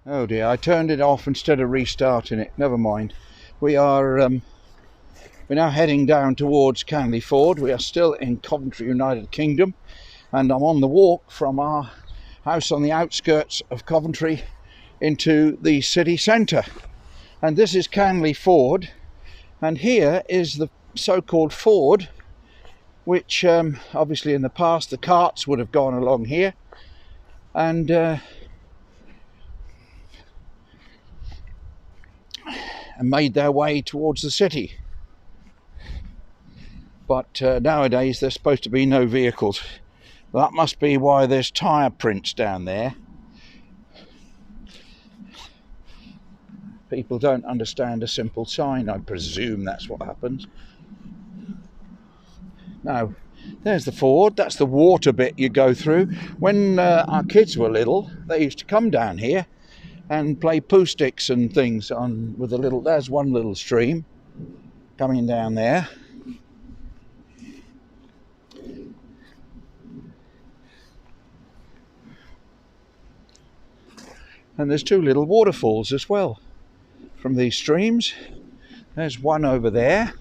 Oh dear, I turned it off instead of restarting it. Never mind. We are we're now heading down towards Canley Ford. We are still in Coventry, United Kingdom, and I'm on the walk from our house on the outskirts of Coventry into the city centre. And this is Canley Ford, and here is the so-called ford, which obviously in the past the carts would have gone along here and made their way towards the city. But nowadays there's supposed to be no vehicles. That must be why there's tyre prints down there. People don't understand a simple sign. I presume that's what happens. Now, there's the ford. That's the water bit you go through. When our kids were little, they used to come down here and play poo sticks and things on with a little. There's one little stream coming down there. And there's two little waterfalls as well from these streams. There's one over there.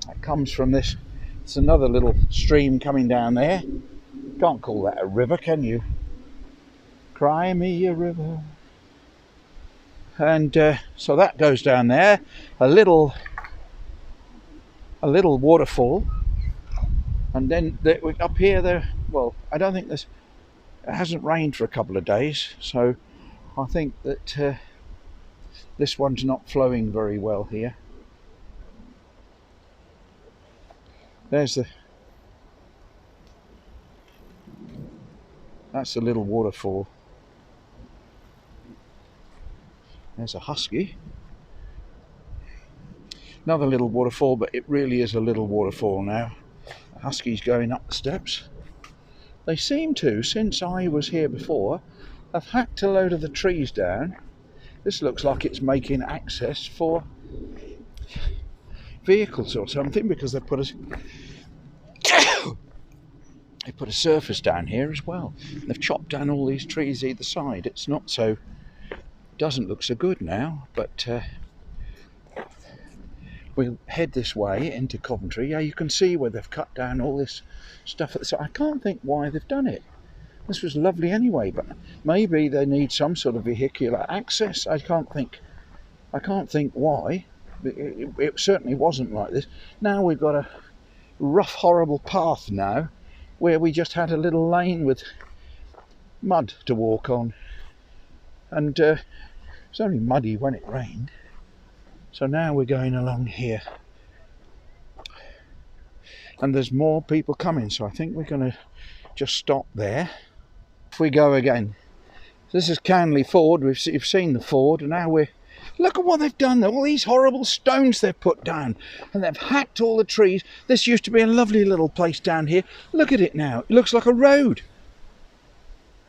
That comes from this. It's another little stream coming down there. Can't call that a river, can you? Cry me a river. And so that goes down there. A little waterfall. And then up here there. Well, I don't think it hasn't rained for a couple of days, so I think that this one's not flowing very well here. That's the little waterfall. There's a husky. Another little waterfall, but it really is a little waterfall now. The husky's going up the steps. They seem to, since I was here before, have hacked a load of the trees down. This looks like it's making access for vehicles or something, because they put a surface down here as well. They've chopped down all these trees either side. It's not so, doesn't look so good now, but we'll head this way into Coventry. Yeah, you can see where they've cut down all this stuff. So I can't think why they've done it. This was lovely anyway, but maybe they need some sort of vehicular access. I can't think why. It certainly wasn't like this. Now we've got a rough, horrible path now, where we just had a little lane with mud to walk on, and it's only muddy when it rained. So now we're going along here, and there's more people coming, so I think we're going to just stop there. Off we go again. This is Canley Ford. You've seen the ford, and now look at what they've done. All these horrible stones they've put down, and they've hacked all the trees. This used to be a lovely little place down here. Look at it now. It looks like a road.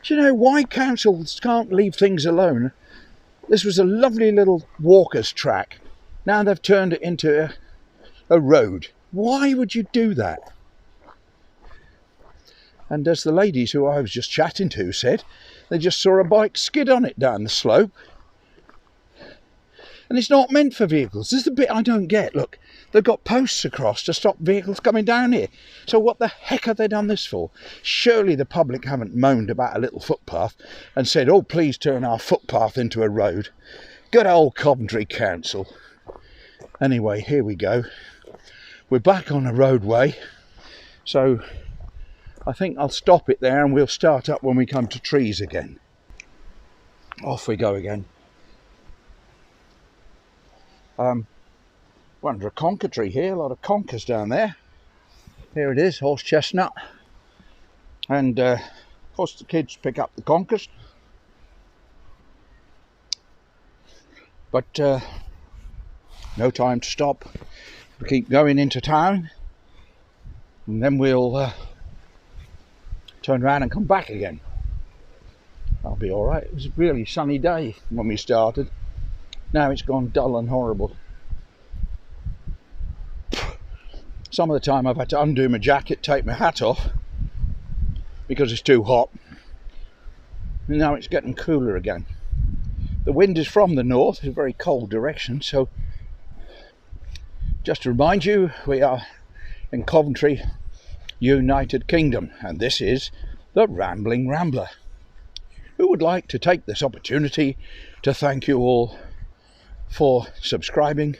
Do you know why councils can't leave things alone? This was a lovely little walker's track. Now they've turned it into a road. Why would you do that? And as the ladies who I was just chatting to said, they just saw a bike skid on it down the slope. And it's not meant for vehicles. This is the bit I don't get. Look, they've got posts across to stop vehicles coming down here. So what the heck have they done this for? Surely the public haven't moaned about a little footpath and said, oh, please turn our footpath into a road. Good old Coventry Council. Anyway, here we go. We're back on a roadway. So I think I'll stop it there and we'll start up when we come to trees again. Off we go again. We're under a conker tree here, a lot of conkers down there. Here it is, horse chestnut. And of course the kids pick up the conkers. But no time to stop. We keep going into town, and then we'll turn around and come back again. That'll be alright. It was a really sunny day when we started. Now it's gone dull and horrible. Some of the time I've had to undo my jacket, take my hat off because it's too hot. And now it's getting cooler again. The wind is from the north, it's a very cold direction, so just to remind you, we are in Coventry, United Kingdom, and this is the Rambling Rambler, who would like to take this opportunity to thank you all for subscribing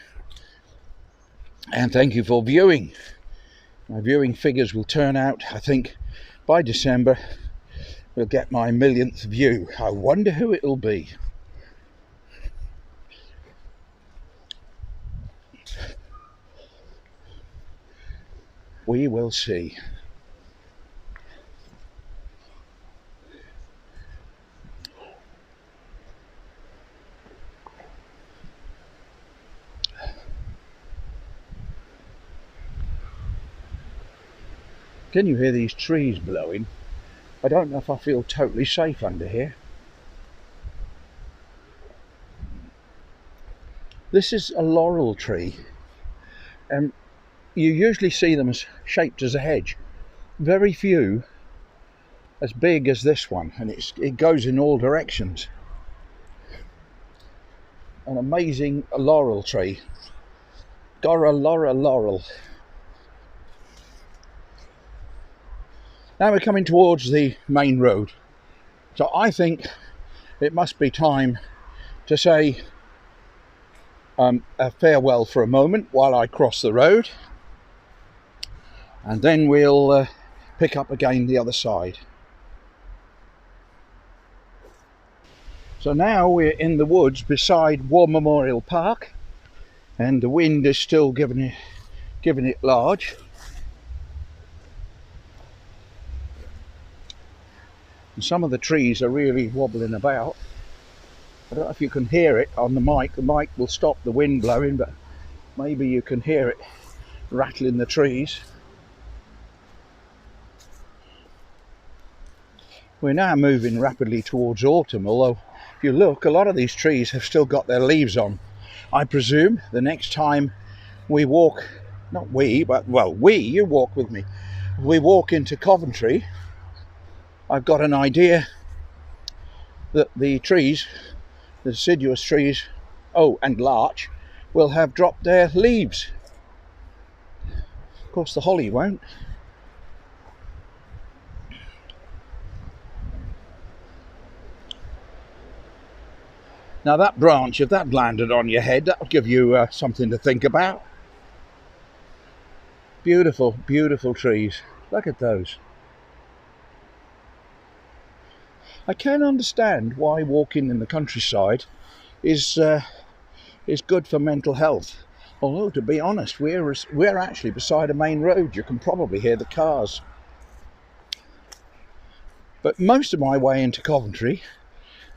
and thank you for viewing. My viewing figures will turn out, I think, by December we'll get my millionth view. I wonder who it'll be. We will see. Can you hear these trees blowing? I don't know if I feel totally safe under here. This is a laurel tree, and you usually see them as shaped as a hedge. Very few as big as this one, and it goes in all directions. An amazing laurel tree. Gora laurel. Now we're coming towards the main road, so I think it must be time to say a farewell for a moment while I cross the road, and then we'll pick up again the other side. So now we're in the woods beside War Memorial Park, and the wind is still giving it large. And some of the trees are really wobbling about. I don't know if you can hear it on the mic. The mic will stop the wind blowing, but maybe you can hear it rattling the trees. We're now moving rapidly towards autumn, although if you look, a lot of these trees have still got their leaves on. I presume the next time we walk, not we, but well, you walk with me. We walk into Coventry, I've got an idea that the trees, the deciduous trees, and larch, will have dropped their leaves. Of course the holly won't. Now that branch, if that landed on your head, that would give you something to think about. Beautiful, beautiful trees. Look at those. I can understand why walking in the countryside is good for mental health. Although, to be honest, we're actually beside a main road. You can probably hear the cars. But most of my way into Coventry,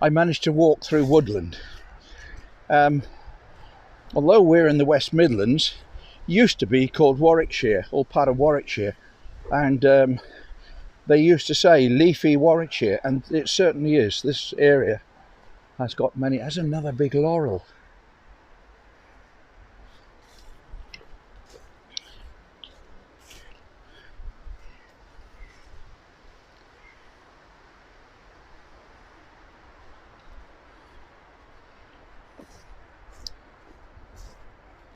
I managed to walk through woodland. Although we're in the West Midlands, used to be called Warwickshire, or part of Warwickshire, and they used to say leafy Warwickshire, and it certainly is. This area has got many. Has another big laurel.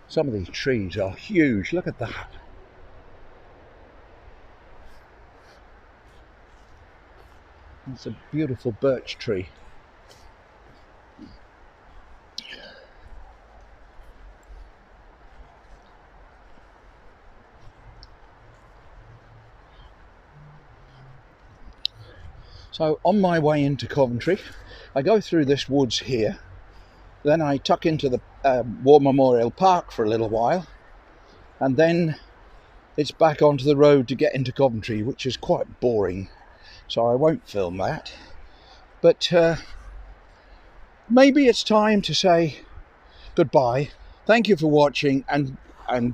Some of these trees are huge. Look at that. It's a beautiful birch tree. So on my way into Coventry, I go through this woods here, then I tuck into the War Memorial Park for a little while, and then it's back onto the road to get into Coventry, which is quite boring. So I won't film that, but maybe it's time to say goodbye. Thank you for watching, and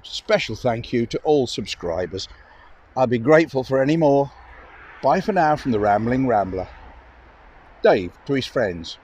special thank you to all subscribers. I'll be grateful for any more. Bye for now from the Rambling Rambler. Dave to his friends.